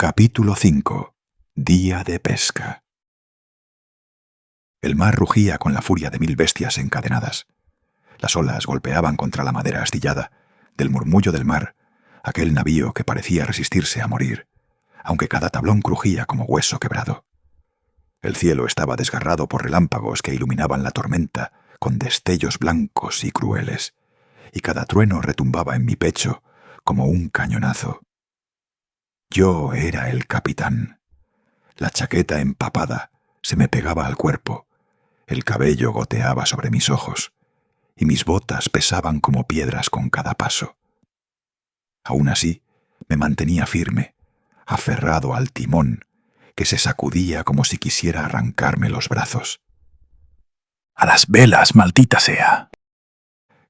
Capítulo 5. Día de pesca. El mar rugía con la furia de 1000 bestias encadenadas. Las olas golpeaban contra la madera astillada. Del murmullo del mar, aquel navío que parecía resistirse a morir, aunque cada tablón crujía como hueso quebrado. El cielo estaba desgarrado por relámpagos que iluminaban la tormenta con destellos blancos y crueles, y cada trueno retumbaba en mi pecho como un cañonazo. Yo era el capitán. La chaqueta empapada se me pegaba al cuerpo, el cabello goteaba sobre mis ojos, y mis botas pesaban como piedras con cada paso. Aún así, me mantenía firme, aferrado al timón, que se sacudía como si quisiera arrancarme los brazos. ¡A las velas, maldita sea!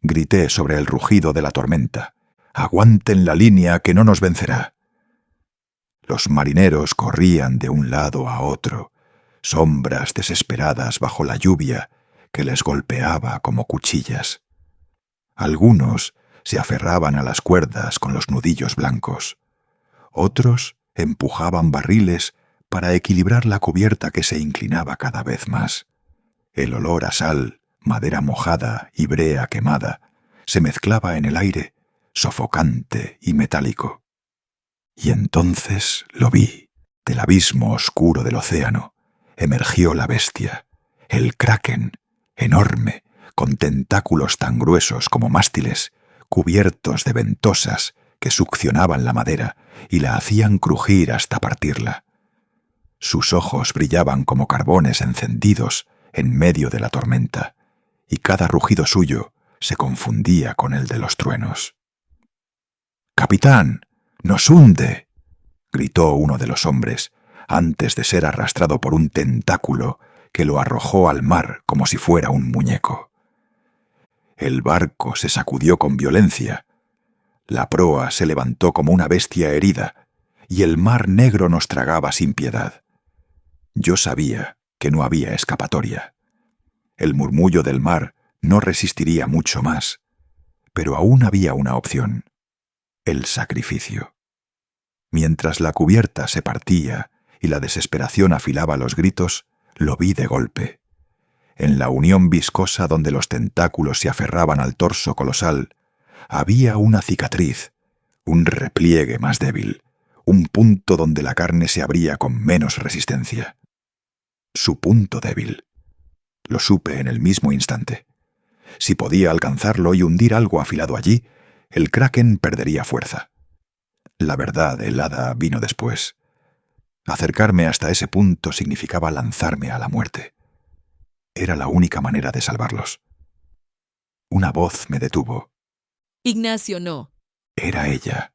Grité sobre el rugido de la tormenta. ¡Aguanten la línea que no nos vencerá! Los marineros corrían de un lado a otro, sombras desesperadas bajo la lluvia que les golpeaba como cuchillas. Algunos se aferraban a las cuerdas con los nudillos blancos. Otros empujaban barriles para equilibrar la cubierta que se inclinaba cada vez más. El olor a sal, madera mojada y brea quemada se mezclaba en el aire, sofocante y metálico. Y entonces lo vi. Del abismo oscuro del océano emergió la bestia, el kraken, enorme, con tentáculos tan gruesos como mástiles, cubiertos de ventosas que succionaban la madera y la hacían crujir hasta partirla. Sus ojos brillaban como carbones encendidos en medio de la tormenta, y cada rugido suyo se confundía con el de los truenos. «¡Capitán! ¡Nos hunde!», gritó uno de los hombres, antes de ser arrastrado por un tentáculo que lo arrojó al mar como si fuera un muñeco. El barco se sacudió con violencia. La proa se levantó como una bestia herida, y el mar negro nos tragaba sin piedad. Yo sabía que no había escapatoria. El murmullo del mar no resistiría mucho más, pero aún había una opción: el sacrificio. Mientras la cubierta se partía y la desesperación afilaba los gritos, lo vi de golpe. En la unión viscosa donde los tentáculos se aferraban al torso colosal, había una cicatriz, un repliegue más débil, un punto donde la carne se abría con menos resistencia. Su punto débil. Lo supe en el mismo instante. Si podía alcanzarlo y hundir algo afilado allí, el kraken perdería fuerza. La verdad helada vino después. Acercarme hasta ese punto significaba lanzarme a la muerte. Era la única manera de salvarlos. Una voz me detuvo. Ignacio, no. Era ella.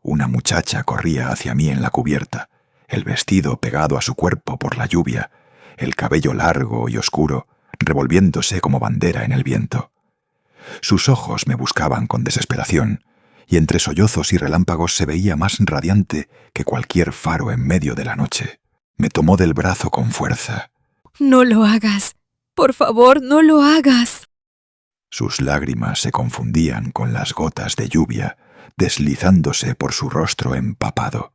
Una muchacha corría hacia mí en la cubierta, el vestido pegado a su cuerpo por la lluvia, el cabello largo y oscuro, revolviéndose como bandera en el viento. Sus ojos me buscaban con desesperación, y entre sollozos y relámpagos se veía más radiante que cualquier faro en medio de la noche. Me tomó del brazo con fuerza. No lo hagas. Por favor, no lo hagas. Sus lágrimas se confundían con las gotas de lluvia, deslizándose por su rostro empapado.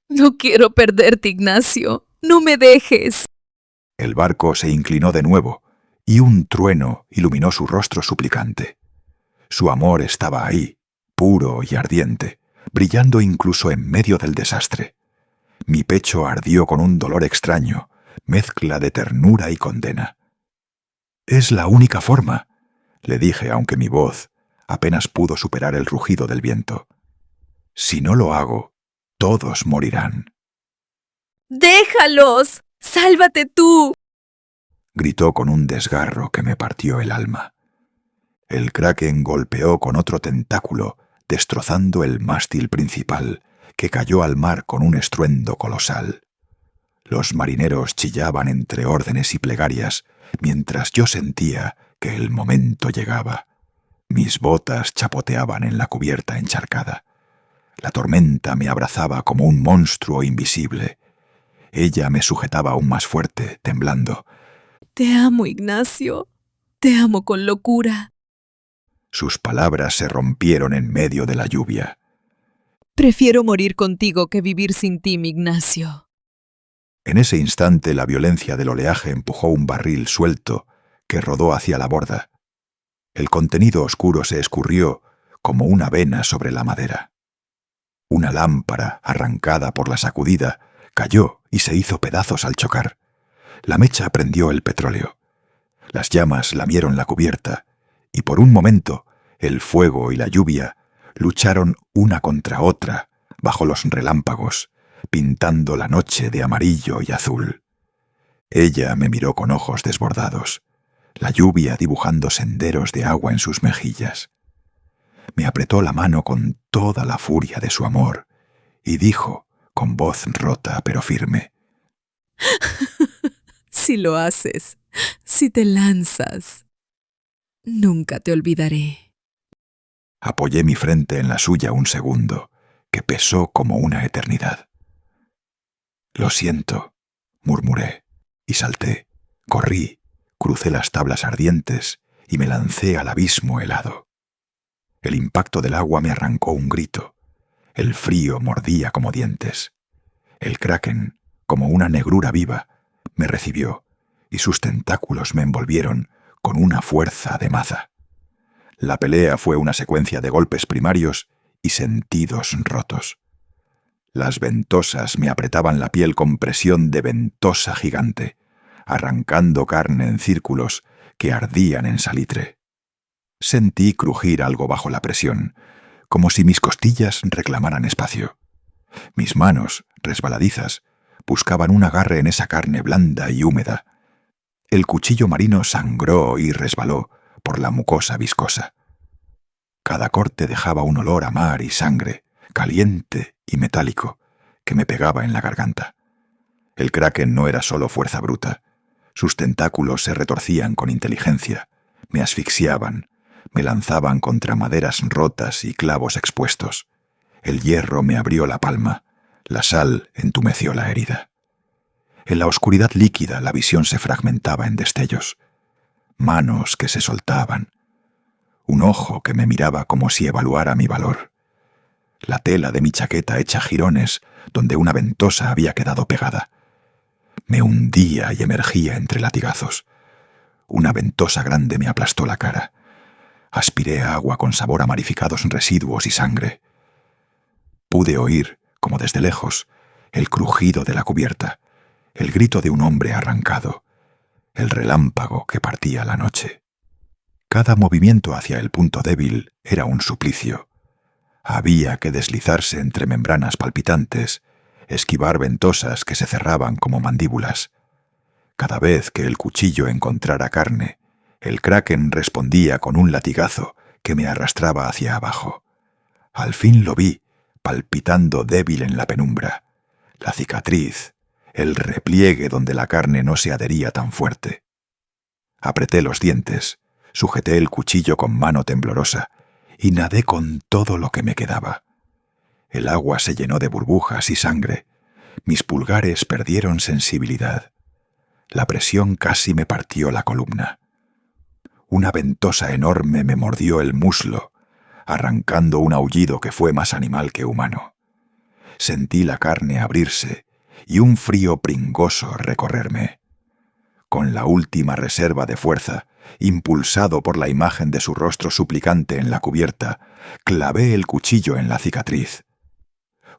No quiero perderte, Ignacio. No me dejes. El barco se inclinó de nuevo, y un trueno iluminó su rostro suplicante. Su amor estaba ahí, puro y ardiente, brillando incluso en medio del desastre. Mi pecho ardió con un dolor extraño, mezcla de ternura y condena. «Es la única forma», le dije, aunque mi voz apenas pudo superar el rugido del viento. «Si no lo hago, todos morirán». ¡Déjalos! ¡Sálvate tú! Gritó con un desgarro que me partió el alma. El kraken golpeó con otro tentáculo, destrozando el mástil principal, que cayó al mar con un estruendo colosal. Los marineros chillaban entre órdenes y plegarias, mientras yo sentía que el momento llegaba. Mis botas chapoteaban en la cubierta encharcada. La tormenta me abrazaba como un monstruo invisible. Ella me sujetaba aún más fuerte, temblando. Te amo, Ignacio. Te amo con locura. Sus palabras se rompieron en medio de la lluvia. Prefiero morir contigo que vivir sin ti, mi Ignacio. En ese instante la violencia del oleaje empujó un barril suelto que rodó hacia la borda. El contenido oscuro se escurrió como una vena sobre la madera. Una lámpara, arrancada por la sacudida, cayó y se hizo pedazos al chocar. La mecha prendió el petróleo. Las llamas lamieron la cubierta, y por un momento el fuego y la lluvia lucharon una contra otra bajo los relámpagos, pintando la noche de amarillo y azul. Ella me miró con ojos desbordados, la lluvia dibujando senderos de agua en sus mejillas. Me apretó la mano con toda la furia de su amor y dijo, con voz rota pero firme: Si lo haces, si te lanzas, nunca te olvidaré. Apoyé mi frente en la suya un segundo, que pesó como una eternidad. «Lo siento», murmuré, y salté, corrí, crucé las tablas ardientes y me lancé al abismo helado. El impacto del agua me arrancó un grito. El frío mordía como dientes. El kraken, como una negrura viva, me recibió y sus tentáculos me envolvieron con una fuerza de maza. La pelea fue una secuencia de golpes primarios y sentidos rotos. Las ventosas me apretaban la piel con presión de ventosa gigante, arrancando carne en círculos que ardían en salitre. Sentí crujir algo bajo la presión, como si mis costillas reclamaran espacio. Mis manos, resbaladizas, buscaban un agarre en esa carne blanda y húmeda. El cuchillo marino sangró y resbaló por la mucosa viscosa. Cada corte dejaba un olor a mar y sangre, caliente y metálico, que me pegaba en la garganta. El kraken no era solo fuerza bruta. Sus tentáculos se retorcían con inteligencia, me asfixiaban, me lanzaban contra maderas rotas y clavos expuestos. El hierro me abrió la palma, la sal entumeció la herida. En la oscuridad líquida la visión se fragmentaba en destellos. Manos que se soltaban. Un ojo que me miraba como si evaluara mi valor. La tela de mi chaqueta hecha jirones donde una ventosa había quedado pegada. Me hundía y emergía entre latigazos. Una ventosa grande me aplastó la cara. Aspiré agua con sabor a marificados residuos y sangre. Pude oír, como desde lejos, el crujido de la cubierta, el grito de un hombre arrancado, el relámpago que partía la noche. Cada movimiento hacia el punto débil era un suplicio. Había que deslizarse entre membranas palpitantes, esquivar ventosas que se cerraban como mandíbulas. Cada vez que el cuchillo encontrara carne, el kraken respondía con un latigazo que me arrastraba hacia abajo. Al fin lo vi, palpitando débil en la penumbra. La cicatriz, el repliegue donde la carne no se adhería tan fuerte. Apreté los dientes, sujeté el cuchillo con mano temblorosa y nadé con todo lo que me quedaba. El agua se llenó de burbujas y sangre. Mis pulgares perdieron sensibilidad. La presión casi me partió la columna. Una ventosa enorme me mordió el muslo, arrancando un aullido que fue más animal que humano. Sentí la carne abrirse y un frío pringoso recorrerme. Con la última reserva de fuerza, impulsado por la imagen de su rostro suplicante en la cubierta, clavé el cuchillo en la cicatriz.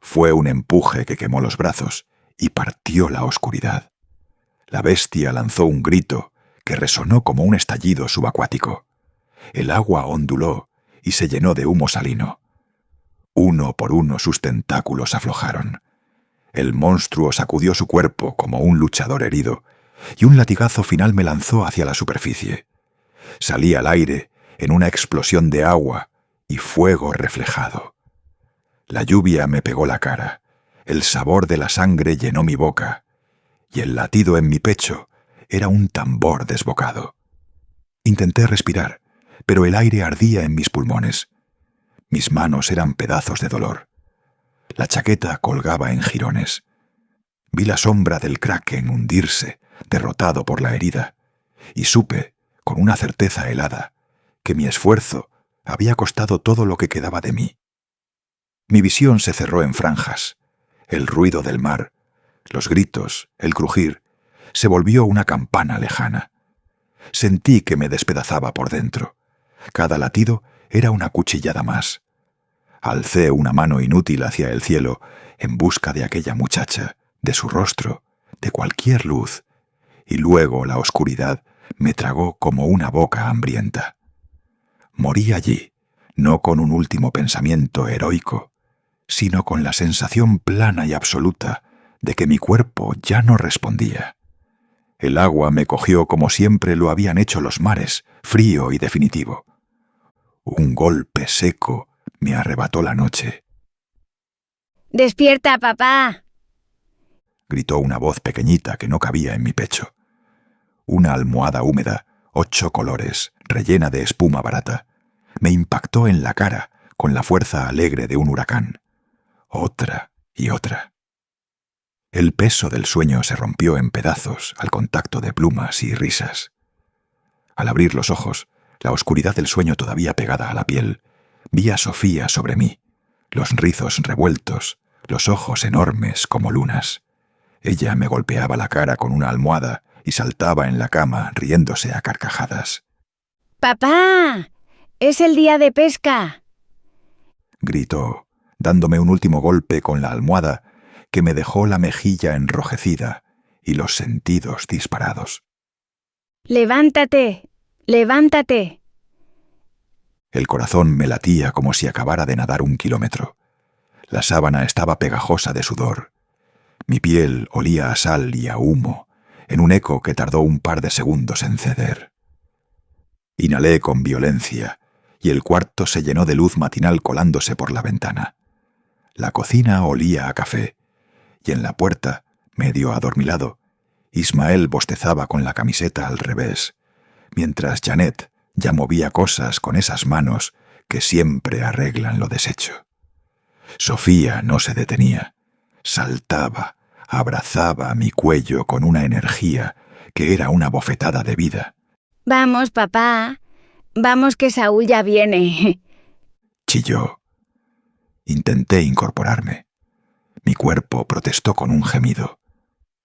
Fue un empuje que quemó los brazos y partió la oscuridad. La bestia lanzó un grito que resonó como un estallido subacuático. El agua onduló y se llenó de humo salino. Uno por uno sus tentáculos aflojaron. El monstruo sacudió su cuerpo como un luchador herido, y un latigazo final me lanzó hacia la superficie. Salí al aire en una explosión de agua y fuego reflejado. La lluvia me pegó la cara, el sabor de la sangre llenó mi boca, y el latido en mi pecho era un tambor desbocado. Intenté respirar, pero el aire ardía en mis pulmones. Mis manos eran pedazos de dolor. La chaqueta colgaba en jirones. Vi la sombra del kraken hundirse, derrotado por la herida, y supe, con una certeza helada, que mi esfuerzo había costado todo lo que quedaba de mí. Mi visión se cerró en franjas. El ruido del mar, los gritos, el crujir, se volvió una campana lejana. Sentí que me despedazaba por dentro. Cada latido era una cuchillada más. Alcé una mano inútil hacia el cielo en busca de aquella muchacha, de su rostro, de cualquier luz, y luego la oscuridad me tragó como una boca hambrienta. Morí allí, no con un último pensamiento heroico, sino con la sensación plana y absoluta de que mi cuerpo ya no respondía. El agua me cogió como siempre lo habían hecho los mares, frío y definitivo. Un golpe seco me arrebató la noche. ¡Despierta, papá! Gritó una voz pequeñita que no cabía en mi pecho. Una almohada húmeda, 8 colores, rellena de espuma barata, me impactó en la cara con la fuerza alegre de un huracán. Otra y otra. El peso del sueño se rompió en pedazos al contacto de plumas y risas. Al abrir los ojos, la oscuridad del sueño todavía pegada a la piel, vi a Sofía sobre mí, los rizos revueltos, los ojos enormes como lunas. Ella me golpeaba la cara con una almohada y saltaba en la cama riéndose a carcajadas. ¡Papá! ¡Es el día de pesca! Gritó, dándome un último golpe con la almohada que me dejó la mejilla enrojecida y los sentidos disparados. ¡Levántate! ¡Levántate! El corazón me latía como si acabara de nadar 1 kilómetro. La sábana estaba pegajosa de sudor. Mi piel olía a sal y a humo, en un eco que tardó un par de segundos en ceder. Inhalé con violencia, y el cuarto se llenó de luz matinal colándose por la ventana. La cocina olía a café, y en la puerta, medio adormilado, Ismael bostezaba con la camiseta al revés, mientras Janet ya movía cosas con esas manos que siempre arreglan lo deshecho. Sofía no se detenía, saltaba, abrazaba mi cuello con una energía que era una bofetada de vida. Vamos, papá. Vamos que Saúl ya viene. Chilló. Intenté incorporarme. Mi cuerpo protestó con un gemido.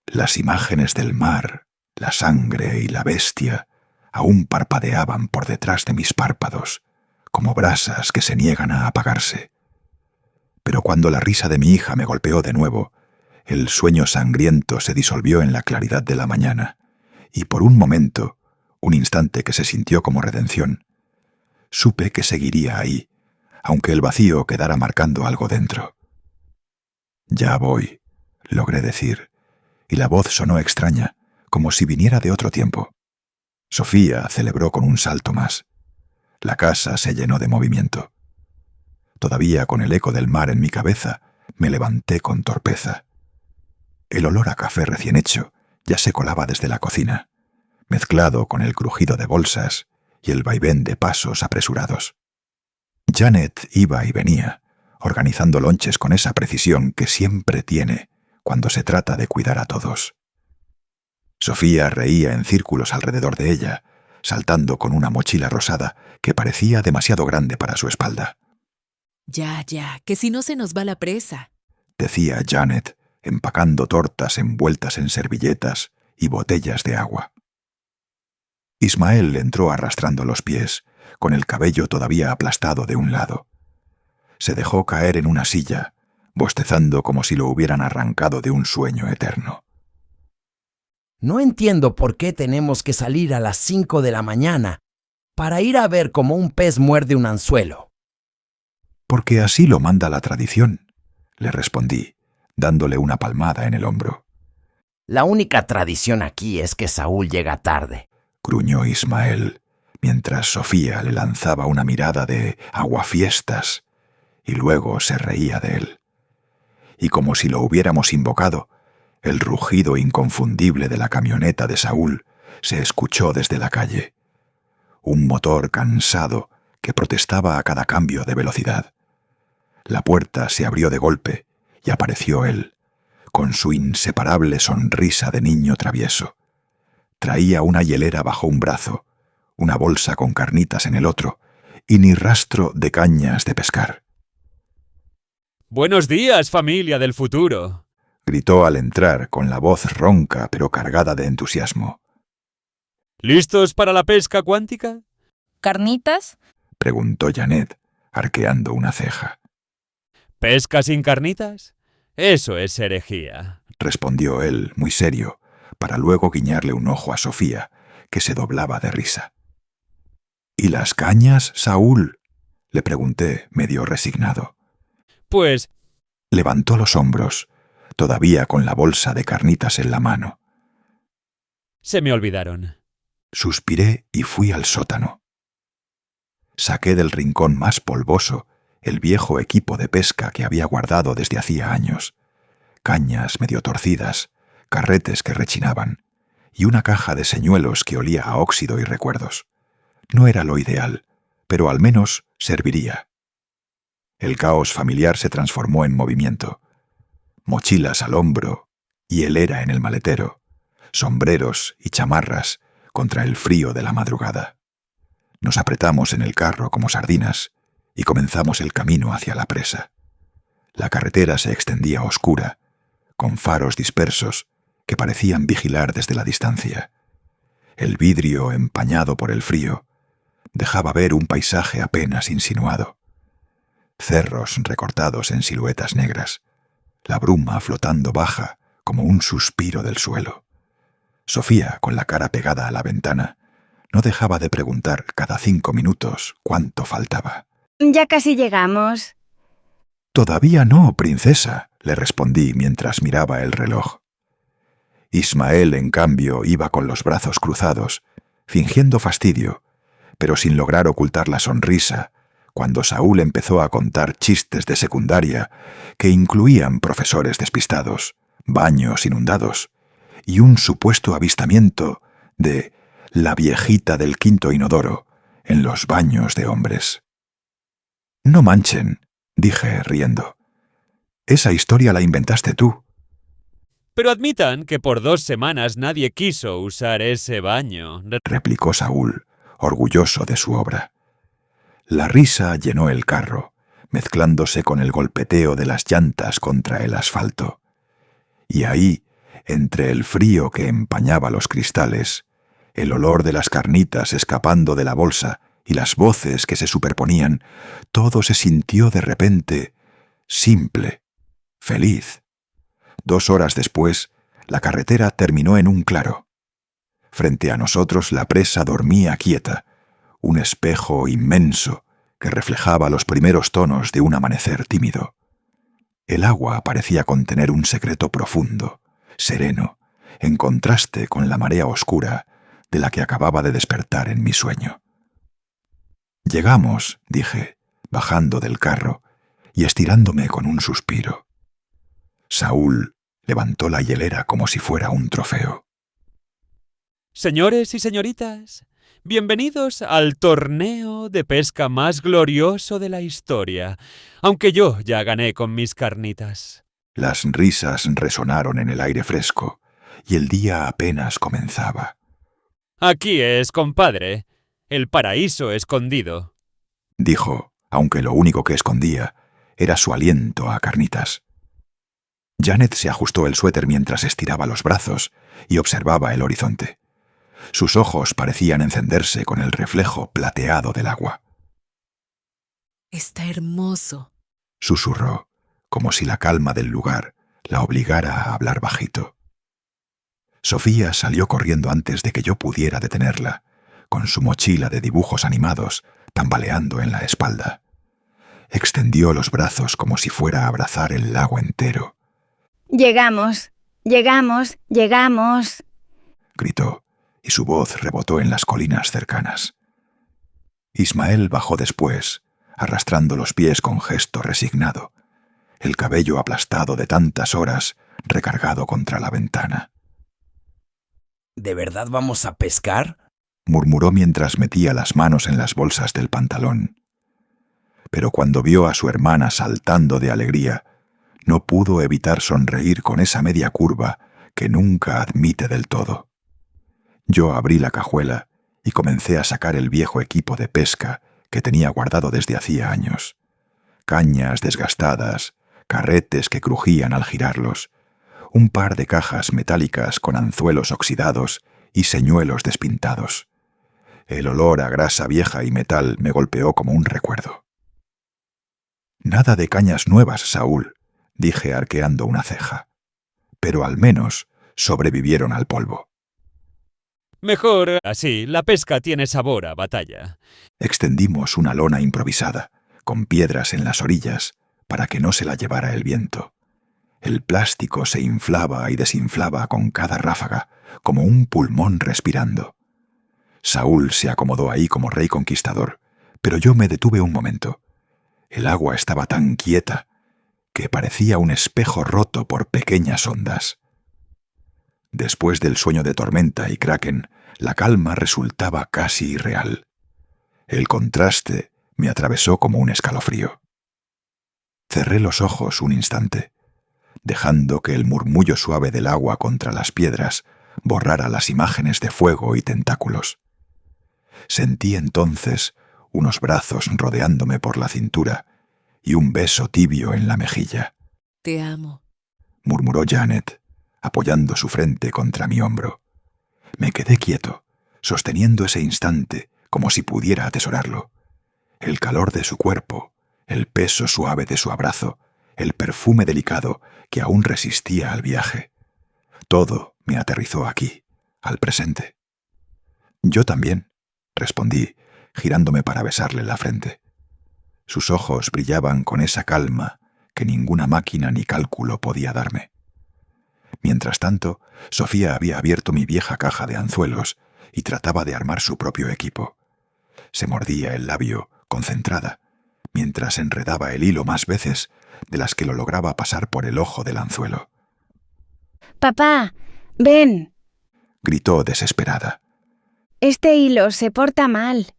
Las imágenes del mar, la sangre y la bestia aún parpadeaban por detrás de mis párpados, como brasas que se niegan a apagarse. Pero cuando la risa de mi hija me golpeó de nuevo, el sueño sangriento se disolvió en la claridad de la mañana, y por un momento, un instante que se sintió como redención, supe que seguiría ahí, aunque el vacío quedara marcando algo dentro. «Ya voy», logré decir, y la voz sonó extraña, como si viniera de otro tiempo. Sofía celebró con un salto más. La casa se llenó de movimiento. Todavía con el eco del mar en mi cabeza, me levanté con torpeza. El olor a café recién hecho ya se colaba desde la cocina, mezclado con el crujido de bolsas y el vaivén de pasos apresurados. Janet iba y venía, organizando lonches con esa precisión que siempre tiene cuando se trata de cuidar a todos. Sofía reía en círculos alrededor de ella, saltando con una mochila rosada que parecía demasiado grande para su espalda. Ya, que si no se nos va la presa, decía Janet, empacando tortas envueltas en servilletas y botellas de agua. Ismael entró arrastrando los pies, con el cabello todavía aplastado de un lado. Se dejó caer en una silla, bostezando como si lo hubieran arrancado de un sueño eterno. No entiendo por qué tenemos que salir a las 5 de la mañana para ir a ver cómo un pez muerde un anzuelo. Porque así lo manda la tradición, le respondí, dándole una palmada en el hombro. La única tradición aquí es que Saúl llega tarde, gruñó Ismael, mientras Sofía le lanzaba una mirada de aguafiestas y luego se reía de él. Y como si lo hubiéramos invocado, el rugido inconfundible de la camioneta de Saúl se escuchó desde la calle. Un motor cansado que protestaba a cada cambio de velocidad. La puerta se abrió de golpe y apareció él, con su inseparable sonrisa de niño travieso. Traía una hielera bajo un brazo, una bolsa con carnitas en el otro, y ni rastro de cañas de pescar. Buenos días, familia del futuro. Gritó al entrar con la voz ronca pero cargada de entusiasmo. ¿Listos para la pesca cuántica? ¿Carnitas? Preguntó Janet, arqueando una ceja. ¿Pesca sin carnitas? Eso es herejía. Respondió él, muy serio, para luego guiñarle un ojo a Sofía, que se doblaba de risa. ¿Y las cañas, Saúl? Le pregunté, medio resignado. Pues, Levantó los hombros, todavía con la bolsa de carnitas en la mano. se me olvidaron. Suspiré y fui al sótano. Saqué del rincón más polvoso el viejo equipo de pesca que había guardado desde hacía años. Cañas medio torcidas, carretes que rechinaban, y una caja de señuelos que olía a óxido y recuerdos. No era lo ideal, pero al menos serviría. El caos familiar se transformó en movimiento. Mochilas al hombro y helera en el maletero, sombreros y chamarras contra el frío de la madrugada. Nos apretamos en el carro como sardinas y comenzamos el camino hacia la presa. La carretera se extendía oscura, con faros dispersos que parecían vigilar desde la distancia. El vidrio, empañado por el frío, dejaba ver un paisaje apenas insinuado. Cerros recortados en siluetas negras, la bruma flotando baja como un suspiro del suelo. Sofía, con la cara pegada a la ventana, no dejaba de preguntar cada 5 minutos cuánto faltaba. Ya casi llegamos. «Todavía no, princesa», le respondí mientras miraba el reloj. Ismael, en cambio, iba con los brazos cruzados, fingiendo fastidio, pero sin lograr ocultar la sonrisa, cuando Saúl empezó a contar chistes de secundaria que incluían profesores despistados, baños inundados y un supuesto avistamiento de la viejita del quinto inodoro en los baños de hombres. «No manchen», dije riendo. «Esa historia la inventaste tú». Pero admitan que por 2 semanas nadie quiso usar ese baño, replicó Saúl, orgulloso de su obra. La risa llenó el carro, mezclándose con el golpeteo de las llantas contra el asfalto. Y ahí, entre el frío que empañaba los cristales, el olor de las carnitas escapando de la bolsa y las voces que se superponían, todo se sintió de repente simple, feliz. 2 horas después, la carretera terminó en un claro. Frente a nosotros la presa dormía quieta, un espejo inmenso que reflejaba los primeros tonos de un amanecer tímido. El agua parecía contener un secreto profundo, sereno, en contraste con la marea oscura de la que acababa de despertar en mi sueño. «Llegamos», dije, bajando del carro y estirándome con un suspiro. Saúl levantó la hielera como si fuera un trofeo. Señores y señoritas, bienvenidos al torneo de pesca más glorioso de la historia, aunque yo ya gané con mis carnitas. Las risas resonaron en el aire fresco y el día apenas comenzaba. Aquí es, compadre, el paraíso escondido, dijo, aunque lo único que escondía era su aliento a carnitas. Janet se ajustó el suéter mientras estiraba los brazos y observaba el horizonte. Sus ojos parecían encenderse con el reflejo plateado del agua. Está hermoso. Susurró, como si la calma del lugar la obligara a hablar bajito. Sofía salió corriendo antes de que yo pudiera detenerla, con su mochila de dibujos animados tambaleando en la espalda. Extendió los brazos como si fuera a abrazar el lago entero. Llegamos, llegamos, llegamos, gritó, y su voz rebotó en las colinas cercanas. Ismael bajó después, arrastrando los pies con gesto resignado, el cabello aplastado de tantas horas recargado contra la ventana. ¿De verdad vamos a pescar? Murmuró mientras metía las manos en las bolsas del pantalón. Pero cuando vio a su hermana saltando de alegría, no pudo evitar sonreír con esa media curva que nunca admite del todo. Yo abrí la cajuela y comencé a sacar el viejo equipo de pesca que tenía guardado desde hacía años. Cañas desgastadas, carretes que crujían al girarlos, un par de cajas metálicas con anzuelos oxidados y señuelos despintados. El olor a grasa vieja y metal me golpeó como un recuerdo. «Nada de cañas nuevas, Saúl», dije arqueando una ceja. «Pero al menos sobrevivieron al polvo». Mejor así, la pesca tiene sabor a batalla. Extendimos una lona improvisada, con piedras en las orillas, para que no se la llevara el viento. El plástico se inflaba y desinflaba con cada ráfaga, como un pulmón respirando. Saúl se acomodó ahí como rey conquistador, pero yo me detuve un momento. El agua estaba tan quieta que parecía un espejo roto por pequeñas ondas. Después del sueño de tormenta y kraken, la calma resultaba casi irreal. El contraste me atravesó como un escalofrío. Cerré los ojos un instante, dejando que el murmullo suave del agua contra las piedras borrara las imágenes de fuego y tentáculos. Sentí entonces unos brazos rodeándome por la cintura y un beso tibio en la mejilla. Te amo. Murmuró Janet, apoyando su frente contra mi hombro. Me quedé quieto, sosteniendo ese instante como si pudiera atesorarlo. El calor de su cuerpo, el peso suave de su abrazo, el perfume delicado que aún resistía al viaje. Todo me aterrizó aquí, al presente. Yo también, respondí, girándome para besarle la frente. Sus ojos brillaban con esa calma que ninguna máquina ni cálculo podía darme. Mientras tanto, Sofía había abierto mi vieja caja de anzuelos y trataba de armar su propio equipo. Se mordía el labio, concentrada, mientras enredaba el hilo más veces de las que lo lograba pasar por el ojo del anzuelo. Papá, ven. Gritó desesperada. Este hilo se porta mal.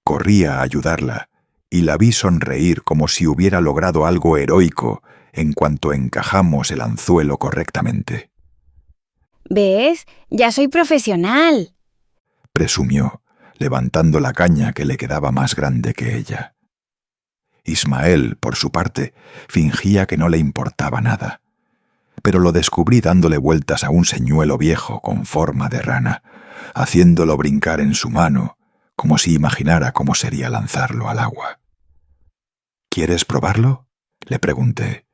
Corrí a ayudarla y la vi sonreír como si hubiera logrado algo heroico en cuanto encajamos el anzuelo correctamente. ¿Ves? Ya soy profesional. Presumió, levantando la caña que le quedaba más grande que ella. Ismael, por su parte, fingía que no le importaba nada, pero lo descubrí dándole vueltas a un señuelo viejo con forma de rana, haciéndolo brincar en su mano, como si imaginara cómo sería lanzarlo al agua. ¿Quieres probarlo?, le pregunté.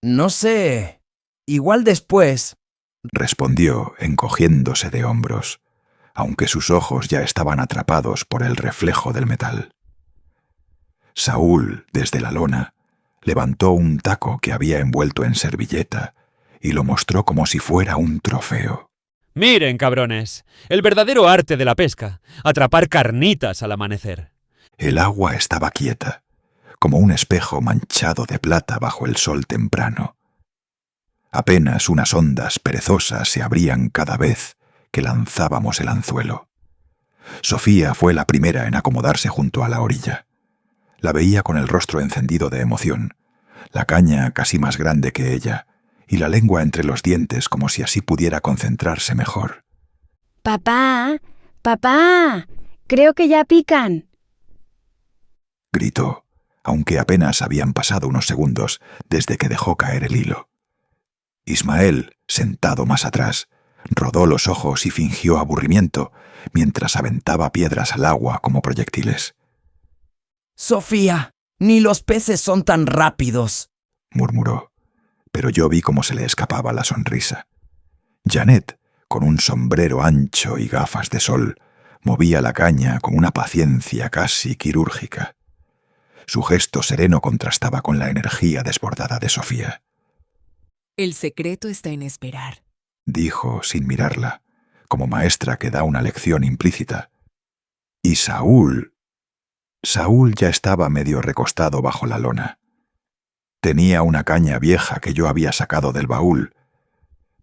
No sé. Igual después. Respondió, encogiéndose de hombros, aunque sus ojos ya estaban atrapados por el reflejo del metal. Saúl, desde la lona, levantó un taco que había envuelto en servilleta y lo mostró como si fuera un trofeo. Miren, cabrones, el verdadero arte de la pesca, atrapar carnitas al amanecer. El agua estaba quieta, como un espejo manchado de plata bajo el sol temprano. Apenas unas ondas perezosas se abrían cada vez que lanzábamos el anzuelo. Sofía fue la primera en acomodarse junto a la orilla. La veía con el rostro encendido de emoción, la caña casi más grande que ella, y la lengua entre los dientes como si así pudiera concentrarse mejor. Papá, papá, creo que ya pican. Gritó, aunque apenas habían pasado unos segundos desde que dejó caer el hilo. Ismael, sentado más atrás, rodó los ojos y fingió aburrimiento mientras aventaba piedras al agua como proyectiles. Sofía, ni los peces son tan rápidos, murmuró, pero yo vi cómo se le escapaba la sonrisa. Janet, con un sombrero ancho y gafas de sol, movía la caña con una paciencia casi quirúrgica. Su gesto sereno contrastaba con la energía desbordada de Sofía. El secreto está en esperar, dijo sin mirarla, como maestra que da una lección implícita. Y Saúl ya estaba medio recostado bajo la lona. Tenía una caña vieja que yo había sacado del baúl,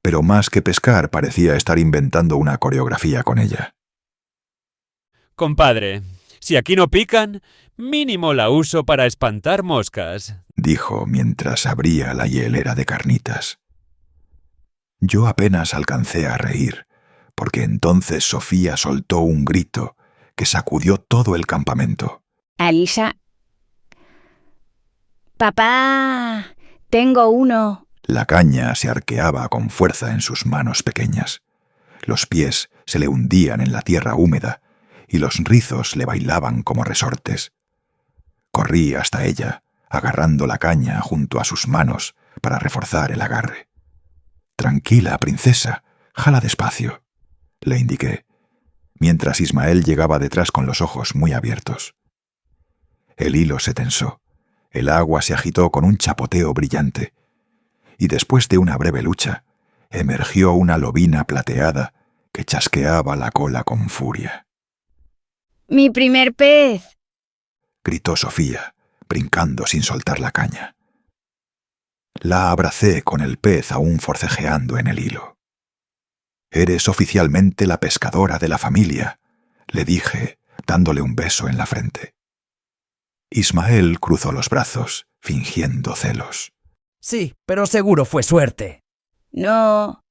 pero más que pescar parecía estar inventando una coreografía con ella. Compadre, si aquí no pican, mínimo la uso para espantar moscas, dijo mientras abría la hielera de carnitas. Yo apenas alcancé a reír, porque entonces Sofía soltó un grito que sacudió todo el campamento. Alisa, Papá, tengo uno. La caña se arqueaba con fuerza en sus manos pequeñas. Los pies se le hundían en la tierra húmeda y los rizos le bailaban como resortes. Corrí hasta ella, agarrando la caña junto a sus manos para reforzar el agarre. «Tranquila, princesa, jala despacio», le indiqué, mientras Ismael llegaba detrás con los ojos muy abiertos. El hilo se tensó, el agua se agitó con un chapoteo brillante, y después de una breve lucha, emergió una lobina plateada que chasqueaba la cola con furia. ¡Mi primer pez! Gritó Sofía, brincando sin soltar la caña. La abracé con el pez aún forcejeando en el hilo. «Eres oficialmente la pescadora de la familia», le dije, dándole un beso en la frente. Ismael cruzó los brazos, fingiendo celos. Sí, pero seguro fue suerte. No.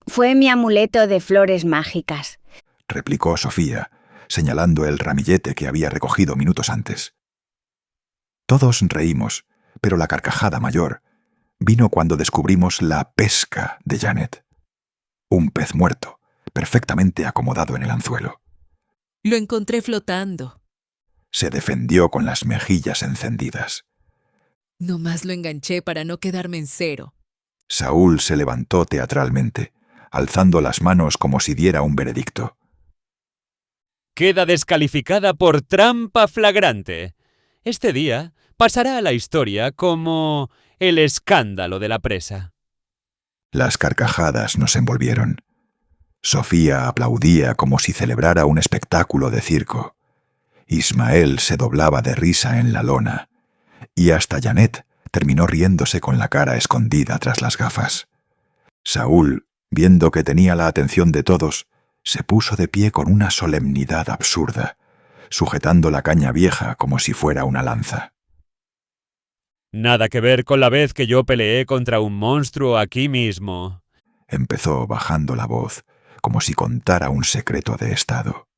Fue mi amuleto de flores mágicas. Replicó Sofía, señalando el ramillete que había recogido minutos antes. Todos reímos, pero la carcajada mayor vino cuando descubrimos la pesca de Janet. Un pez muerto, perfectamente acomodado en el anzuelo. Lo encontré flotando. Se defendió con las mejillas encendidas. Nomás lo enganché para no quedarme en cero. Saúl se levantó teatralmente, alzando las manos como si diera un veredicto. Queda descalificada por trampa flagrante. Este día pasará a la historia como el escándalo de la presa. Las carcajadas nos envolvieron. Sofía aplaudía como si celebrara un espectáculo de circo. Ismael se doblaba de risa en la lona, y hasta Janet terminó riéndose con la cara escondida tras las gafas. Saúl, viendo que tenía la atención de todos, se puso de pie con una solemnidad absurda, sujetando la caña vieja como si fuera una lanza. Nada que ver con la vez que yo peleé contra un monstruo aquí mismo. Empezó bajando la voz, como si contara un secreto de estado.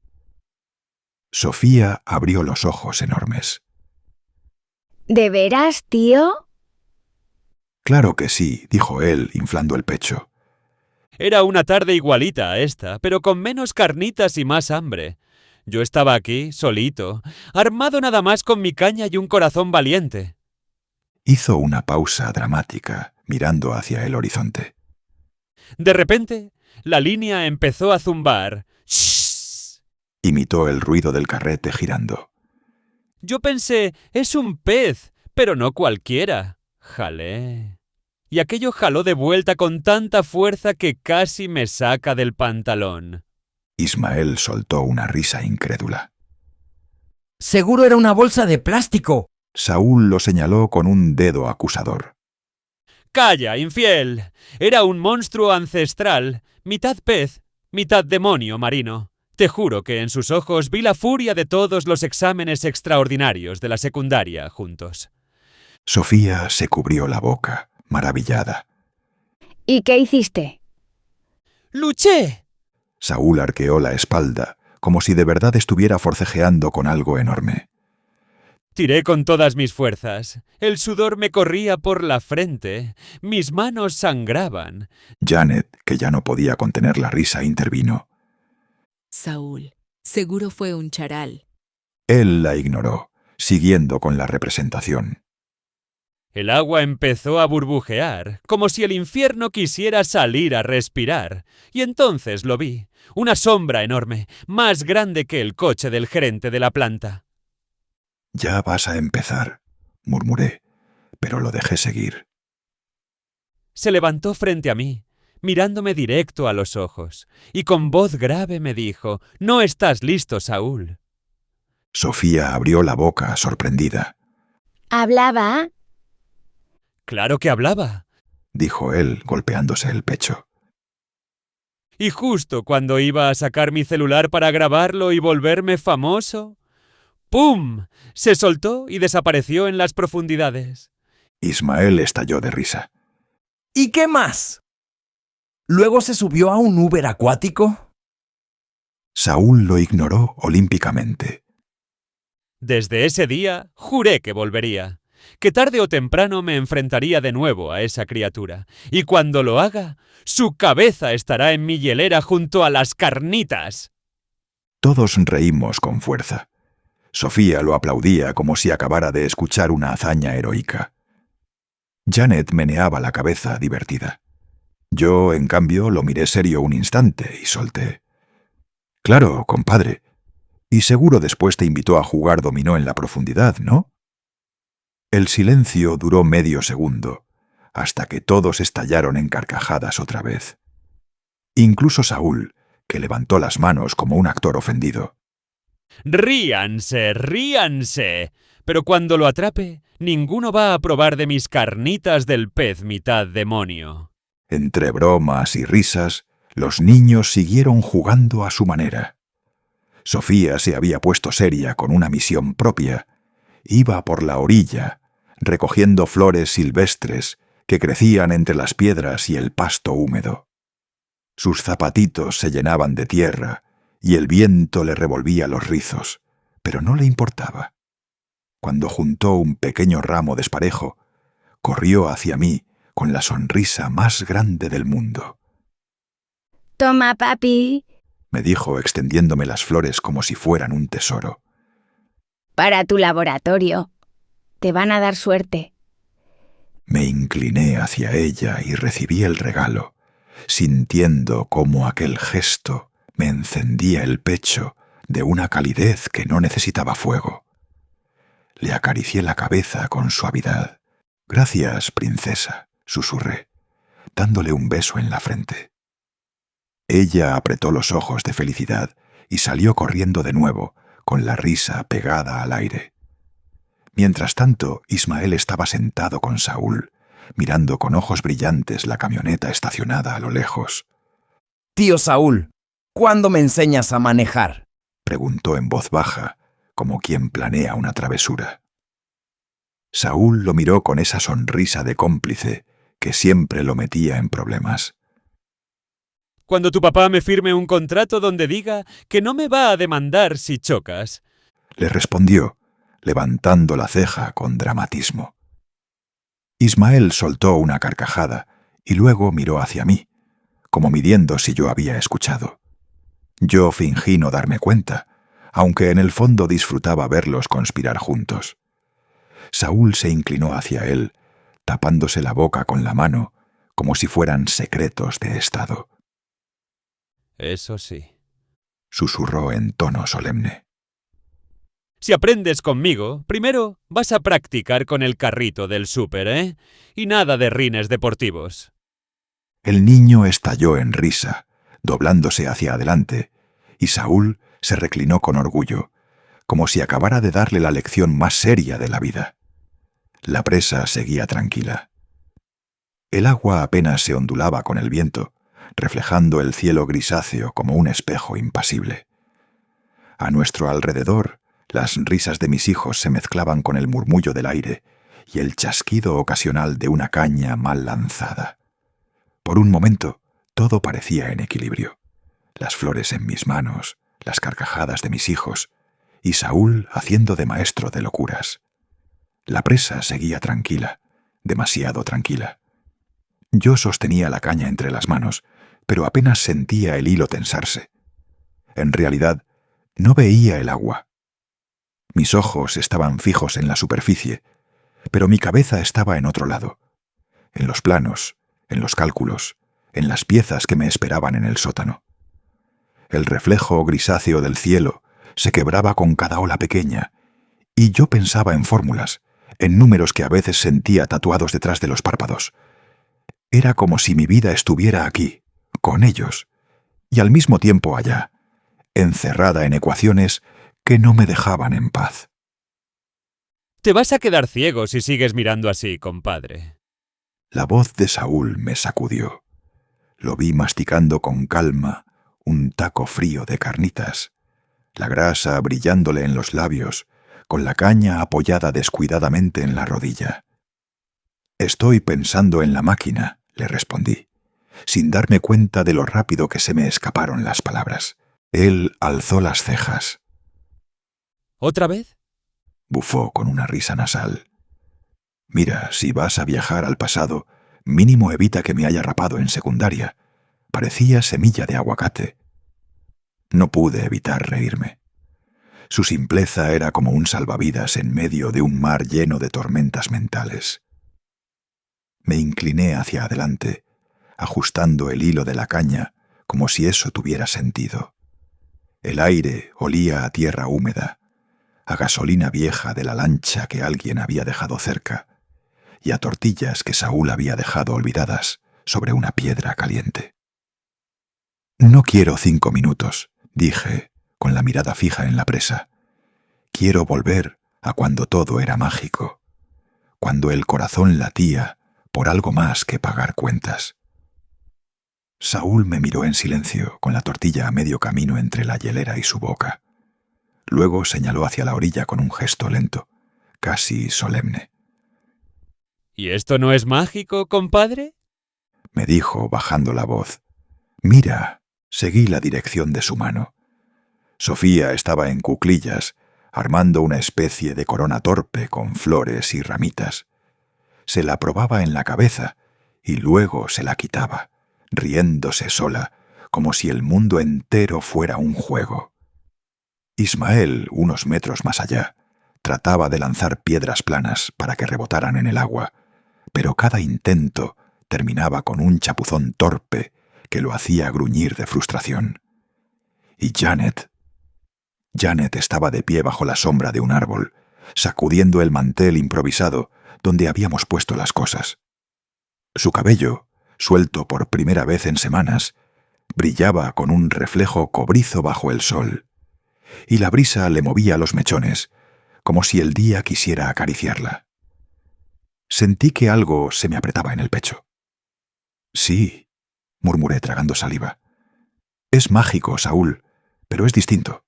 Sofía abrió los ojos enormes. ¿De veras, tío? «Claro que sí», dijo él, inflando el pecho. Era una tarde igualita a esta, pero con menos carnitas y más hambre. Yo estaba aquí, solito, armado nada más con mi caña y un corazón valiente. Hizo una pausa dramática, mirando hacia el horizonte. De repente, la línea empezó a zumbar. ¡Shhh! Imitó el ruido del carrete girando. Yo pensé, es un pez, pero no cualquiera. Jalé. Y aquello jaló de vuelta con tanta fuerza que casi me saca del pantalón. Ismael soltó una risa incrédula. Seguro era una bolsa de plástico. Saúl lo señaló con un dedo acusador. ¡Calla, infiel! Era un monstruo ancestral, mitad pez, mitad demonio marino. Te juro que en sus ojos vi la furia de todos los exámenes extraordinarios de la secundaria juntos. Sofía se cubrió la boca, maravillada. ¿Y qué hiciste? ¡Luché! Saúl arqueó la espalda, como si de verdad estuviera forcejeando con algo enorme. Tiré con todas mis fuerzas. El sudor me corría por la frente. Mis manos sangraban. Janet, que ya no podía contener la risa, intervino. Saúl, seguro fue un charal. Él la ignoró, siguiendo con la representación. El agua empezó a burbujear, como si el infierno quisiera salir a respirar. Y entonces lo vi, una sombra enorme, más grande que el coche del gerente de la planta. «Ya vas a empezar», murmuré, pero lo dejé seguir. Se levantó frente a mí, mirándome directo a los ojos, y con voz grave me dijo: «No estás listo, Saúl». Sofía abrió la boca, sorprendida. ¿Hablaba? «Claro que hablaba». Dijo él, golpeándose el pecho. Y justo cuando iba a sacar mi celular para grabarlo y volverme famoso, ¡pum!, se soltó y desapareció en las profundidades. Ismael estalló de risa. ¿Y qué más? ¿Luego se subió a un Uber acuático? Saúl lo ignoró olímpicamente. Desde ese día juré que volvería. que tarde o temprano me enfrentaría de nuevo a esa criatura, y cuando lo haga, su cabeza estará en mi hielera junto a las carnitas. Todos reímos con fuerza. Sofía lo aplaudía como si acabara de escuchar una hazaña heroica. Janet meneaba la cabeza divertida. Yo, en cambio, lo miré serio un instante y solté. «Claro, compadre. Y seguro después te invitó a jugar dominó en la profundidad, ¿no?» El silencio duró medio segundo, hasta que todos estallaron en carcajadas otra vez. Incluso Saúl, que levantó las manos como un actor ofendido. ¡Ríanse, ríanse! Pero cuando lo atrape, ninguno va a probar de mis carnitas del pez mitad demonio. Entre bromas y risas, los niños siguieron jugando a su manera. Sofía se había puesto seria con una misión propia. Iba por la orilla, recogiendo flores silvestres que crecían entre las piedras y el pasto húmedo. Sus zapatitos se llenaban de tierra y el viento le revolvía los rizos, pero no le importaba. Cuando juntó un pequeño ramo desparejo, corrió hacia mí con la sonrisa más grande del mundo. Toma, papi. Me dijo extendiéndome las flores como si fueran un tesoro. Para tu laboratorio. Te van a dar suerte. Me incliné hacia ella y recibí el regalo, sintiendo cómo aquel gesto me encendía el pecho de una calidez que no necesitaba fuego. Le acaricié la cabeza con suavidad. «Gracias, princesa», susurré, dándole un beso en la frente. Ella apretó los ojos de felicidad y salió corriendo de nuevo, con la risa pegada al aire. Mientras tanto, Ismael estaba sentado con Saúl, mirando con ojos brillantes la camioneta estacionada a lo lejos. Tío Saúl, ¿cuándo me enseñas a manejar?, preguntó en voz baja, como quien planea una travesura. Saúl lo miró con esa sonrisa de cómplice que siempre lo metía en problemas. Cuando tu papá me firme un contrato donde diga que no me va a demandar si chocas, le respondió, levantando la ceja con dramatismo. Ismael soltó una carcajada y luego miró hacia mí, como midiendo si yo había escuchado. Yo fingí no darme cuenta, aunque en el fondo disfrutaba verlos conspirar juntos. Saúl se inclinó hacia él, tapándose la boca con la mano, como si fueran secretos de estado. Eso sí. Susurró en tono solemne. Si aprendes conmigo, primero vas a practicar con el carrito del súper, ¿eh? Y nada de rines deportivos. El niño estalló en risa, doblándose hacia adelante, y Saúl se reclinó con orgullo, como si acabara de darle la lección más seria de la vida. La presa seguía tranquila. El agua apenas se ondulaba con el viento, reflejando el cielo grisáceo como un espejo impasible. A nuestro alrededor, las risas de mis hijos se mezclaban con el murmullo del aire y el chasquido ocasional de una caña mal lanzada. Por un momento, todo parecía en equilibrio. Las flores en mis manos, las carcajadas de mis hijos, y Saúl haciendo de maestro de locuras. La presa seguía tranquila, demasiado tranquila. Yo sostenía la caña entre las manos, pero apenas sentía el hilo tensarse. En realidad, no veía el agua. Mis ojos estaban fijos en la superficie, pero mi cabeza estaba en otro lado, en los planos, en los cálculos, en las piezas que me esperaban en el sótano. El reflejo grisáceo del cielo se quebraba con cada ola pequeña, y yo pensaba en fórmulas, en números que a veces sentía tatuados detrás de los párpados. Era como si mi vida estuviera aquí, con ellos, y al mismo tiempo allá, encerrada en ecuaciones que no me dejaban en paz. Te vas a quedar ciego si sigues mirando así, compadre. La voz de Saúl me sacudió. Lo vi masticando con calma un taco frío de carnitas, la grasa brillándole en los labios, con la caña apoyada descuidadamente en la rodilla. «Estoy pensando en la máquina», le respondí, sin darme cuenta de lo rápido que se me escaparon las palabras. Él alzó las cejas. ¿Otra vez? Bufó con una risa nasal. Mira, si vas a viajar al pasado, mínimo evita que me haya rapado en secundaria. Parecía semilla de aguacate. No pude evitar reírme. Su simpleza era como un salvavidas en medio de un mar lleno de tormentas mentales. Me incliné hacia adelante, ajustando el hilo de la caña como si eso tuviera sentido. El aire olía a tierra húmeda, a gasolina vieja de la lancha que alguien había dejado cerca y a tortillas que Saúl había dejado olvidadas sobre una piedra caliente. «No quiero 5 minutos», dije, con la mirada fija en la presa. «Quiero volver a cuando todo era mágico, cuando el corazón latía por algo más que pagar cuentas». Saúl me miró en silencio, con la tortilla a medio camino entre la hielera y su boca. Luego señaló hacia la orilla con un gesto lento, casi solemne. ¿Y esto no es mágico, compadre?, me dijo, bajando la voz. «Mira», seguí la dirección de su mano. Sofía estaba en cuclillas, armando una especie de corona torpe con flores y ramitas. Se la probaba en la cabeza y luego se la quitaba, riéndose sola, como si el mundo entero fuera un juego. Ismael, unos metros más allá, trataba de lanzar piedras planas para que rebotaran en el agua, pero cada intento terminaba con un chapuzón torpe que lo hacía gruñir de frustración. Y Janet estaba de pie bajo la sombra de un árbol, sacudiendo el mantel improvisado donde habíamos puesto las cosas. Su cabello, suelto por primera vez en semanas, brillaba con un reflejo cobrizo bajo el sol, y la brisa le movía los mechones, como si el día quisiera acariciarla. Sentí que algo se me apretaba en el pecho. «Sí», murmuré tragando saliva. «Es mágico, Saúl, pero es distinto».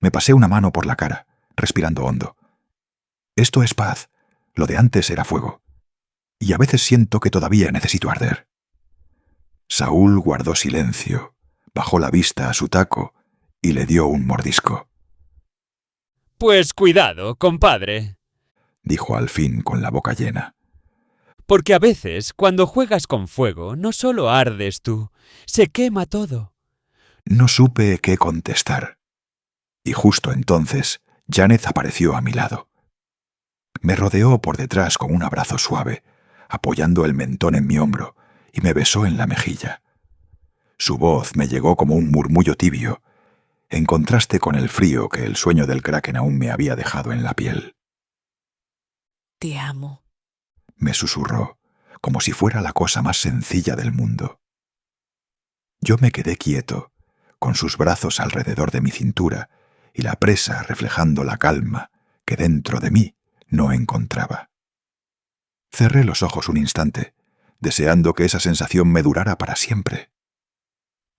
Me pasé una mano por la cara, respirando hondo. «Esto es paz, lo de antes era fuego. Y a veces siento que todavía necesito arder». Saúl guardó silencio, bajó la vista a su taco y le dio un mordisco. «Pues cuidado, compadre», dijo al fin con la boca llena. «porque a veces, cuando juegas con fuego, no solo ardes tú, se quema todo». No supe qué contestar. Y justo entonces, Janet apareció a mi lado. Me rodeó por detrás con un abrazo suave, apoyando el mentón en mi hombro, y me besó en la mejilla. Su voz me llegó como un murmullo tibio, en contraste con el frío que el sueño del kraken aún me había dejado en la piel. Te amo. Me susurró, como si fuera la cosa más sencilla del mundo. Yo me quedé quieto, con sus brazos alrededor de mi cintura y la presa reflejando la calma que dentro de mí no encontraba. Cerré los ojos un instante, deseando que esa sensación me durara para siempre.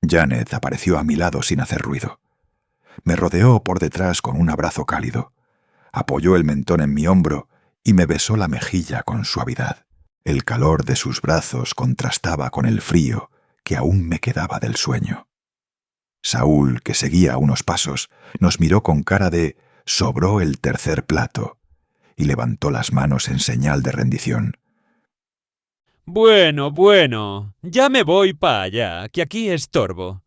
Janet apareció a mi lado sin hacer ruido. Me rodeó por detrás con un abrazo cálido, apoyó el mentón en mi hombro y me besó la mejilla con suavidad. El calor de sus brazos contrastaba con el frío que aún me quedaba del sueño. Saúl, que seguía a unos pasos, nos miró con cara de «sobró el tercer plato» y levantó las manos en señal de rendición. Bueno, ya me voy para allá, que aquí estorbo.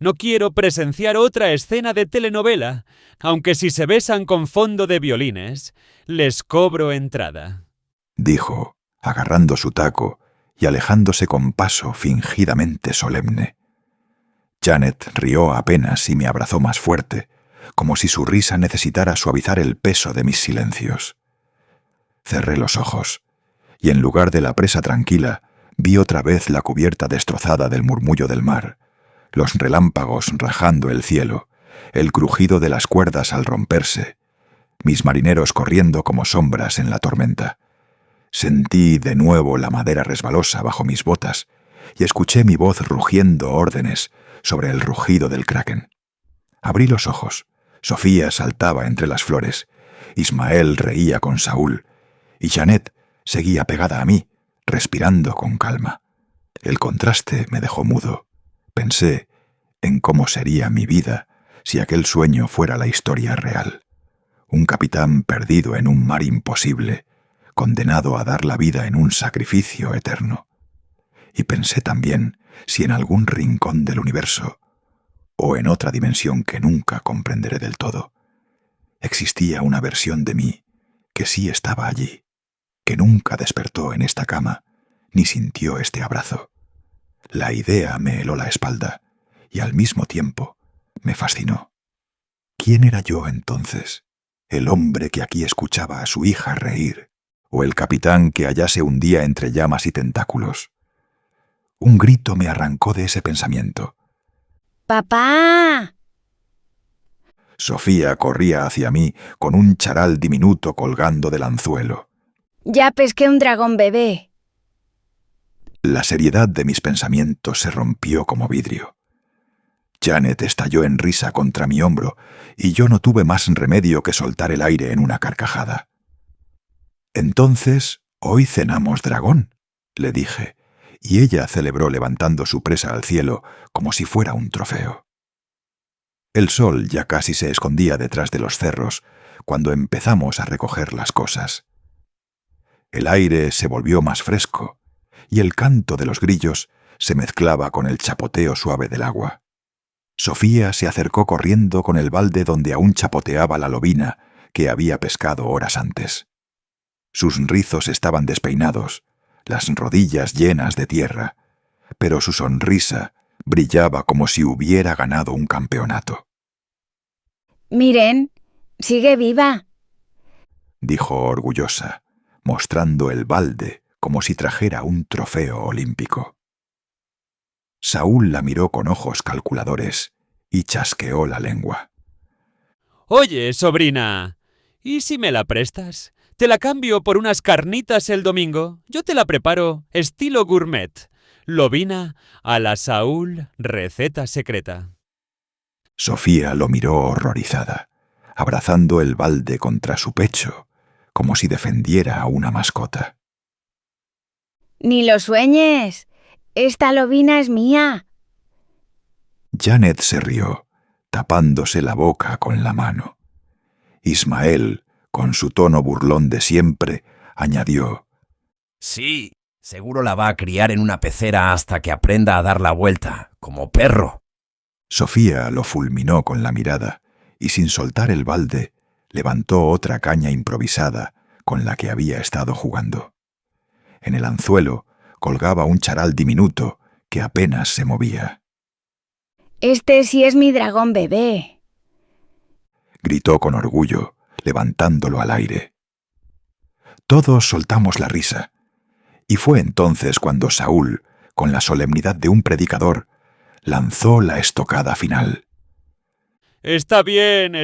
No quiero presenciar otra escena de telenovela, aunque si se besan con fondo de violines, les cobro entrada», dijo, agarrando su taco y alejándose con paso fingidamente solemne. Janet rió apenas y me abrazó más fuerte, como si su risa necesitara suavizar el peso de mis silencios. Cerré los ojos, y en lugar de la presa tranquila, vi otra vez la cubierta destrozada del murmullo del mar, los relámpagos rajando el cielo, el crujido de las cuerdas al romperse, mis marineros corriendo como sombras en la tormenta. Sentí de nuevo la madera resbalosa bajo mis botas y escuché mi voz rugiendo órdenes sobre el rugido del kraken. Abrí los ojos. Sofía saltaba entre las flores. Ismael reía con Saúl. Y Janet seguía pegada a mí, respirando con calma. El contraste me dejó mudo. Pensé en cómo sería mi vida si aquel sueño fuera la historia real. Un capitán perdido en un mar imposible, condenado a dar la vida en un sacrificio eterno. Y pensé también si en algún rincón del universo, o en otra dimensión que nunca comprenderé del todo, existía una versión de mí que sí estaba allí, que nunca despertó en esta cama, ni sintió este abrazo. La idea me heló la espalda y al mismo tiempo me fascinó. ¿Quién era yo entonces? ¿El hombre que aquí escuchaba a su hija reír? ¿O el capitán que allá se hundía entre llamas y tentáculos? Un grito me arrancó de ese pensamiento. ¡Papá! Sofía corría hacia mí con un charal diminuto colgando del anzuelo. Ya pesqué un dragón bebé. La seriedad de mis pensamientos se rompió como vidrio. Janet estalló en risa contra mi hombro y yo no tuve más remedio que soltar el aire en una carcajada. «Entonces, hoy cenamos dragón», le dije, y ella celebró levantando su presa al cielo como si fuera un trofeo. El sol ya casi se escondía detrás de los cerros cuando empezamos a recoger las cosas. El aire se volvió más fresco y el canto de los grillos se mezclaba con el chapoteo suave del agua. Sofía se acercó corriendo con el balde donde aún chapoteaba la lobina que había pescado horas antes. Sus rizos estaban despeinados, las rodillas llenas de tierra, pero su sonrisa brillaba como si hubiera ganado un campeonato. Miren, sigue viva. Dijo orgullosa, mostrando el balde como si trajera un trofeo olímpico. Saúl la miró con ojos calculadores y chasqueó la lengua. Oye, sobrina, ¿y si me la prestas? Te la cambio por unas carnitas el domingo. Yo te la preparo estilo gourmet. Lobina a la Saúl, receta secreta. Sofía lo miró horrorizada, abrazando el balde contra su pecho, como si defendiera a una mascota. Ni lo sueñes. Esta lobina es mía. Janet se rió, tapándose la boca con la mano. Ismael, con su tono burlón de siempre, añadió: Sí, seguro la va a criar en una pecera hasta que aprenda a dar la vuelta, como perro. Sofía lo fulminó con la mirada y sin soltar el balde levantó otra caña improvisada con la que había estado jugando. En el anzuelo colgaba un charal diminuto que apenas se movía. Este sí es mi dragón bebé. Gritó con orgullo, levantándolo al aire. Todos soltamos la risa, y fue entonces cuando Saúl, con la solemnidad de un predicador, lanzó la estocada final. Está bien.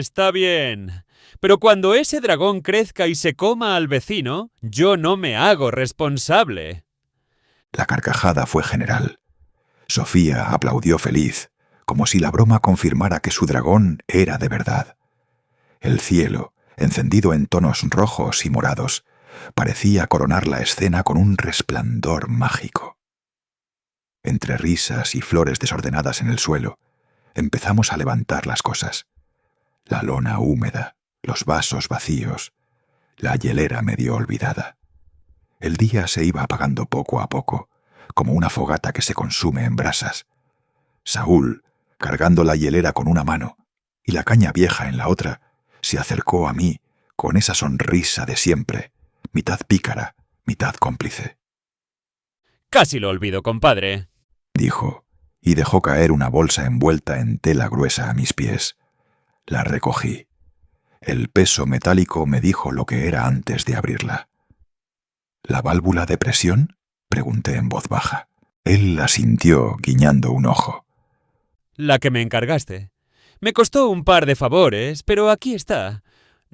Pero cuando ese dragón crezca y se coma al vecino, yo no me hago responsable. La carcajada fue general. Sofía aplaudió feliz, como si la broma confirmara que su dragón era de verdad. El cielo, encendido en tonos rojos y morados, parecía coronar la escena con un resplandor mágico. Entre risas y flores desordenadas en el suelo, empezamos a levantar las cosas. La lona húmeda, los vasos vacíos, la hielera medio olvidada. El día se iba apagando poco a poco, como una fogata que se consume en brasas. Saúl, cargando la hielera con una mano y la caña vieja en la otra, se acercó a mí con esa sonrisa de siempre, mitad pícara, mitad cómplice. Casi lo olvido, compadre, dijo, y dejó caer una bolsa envuelta en tela gruesa a mis pies. La recogí. El peso metálico me dijo lo que era antes de abrirla. ¿La válvula de presión?, pregunté en voz baja. Él la sintió, guiñando un ojo. La que me encargaste. Me costó un par de favores, pero aquí está.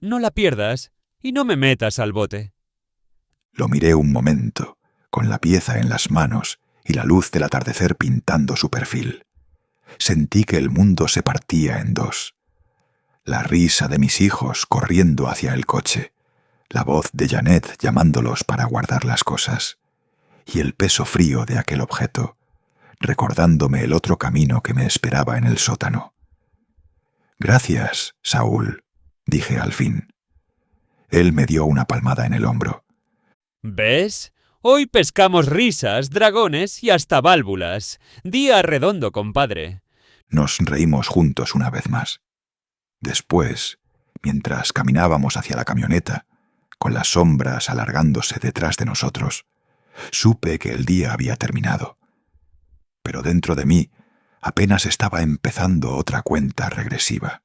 No la pierdas y no me metas al bote. Lo miré un momento, con la pieza en las manos y la luz del atardecer pintando su perfil. Sentí que el mundo se partía en dos. La risa de mis hijos corriendo hacia el coche, la voz de Janet llamándolos para guardar las cosas, y el peso frío de aquel objeto, recordándome el otro camino que me esperaba en el sótano. «Gracias, Saúl», dije al fin. Él me dio una palmada en el hombro. ¿Ves? Hoy pescamos risas, dragones y hasta válvulas. Día redondo, compadre. Nos reímos juntos una vez más. Después, mientras caminábamos hacia la camioneta, con las sombras alargándose detrás de nosotros, supe que el día había terminado. Pero dentro de mí apenas estaba empezando otra cuenta regresiva.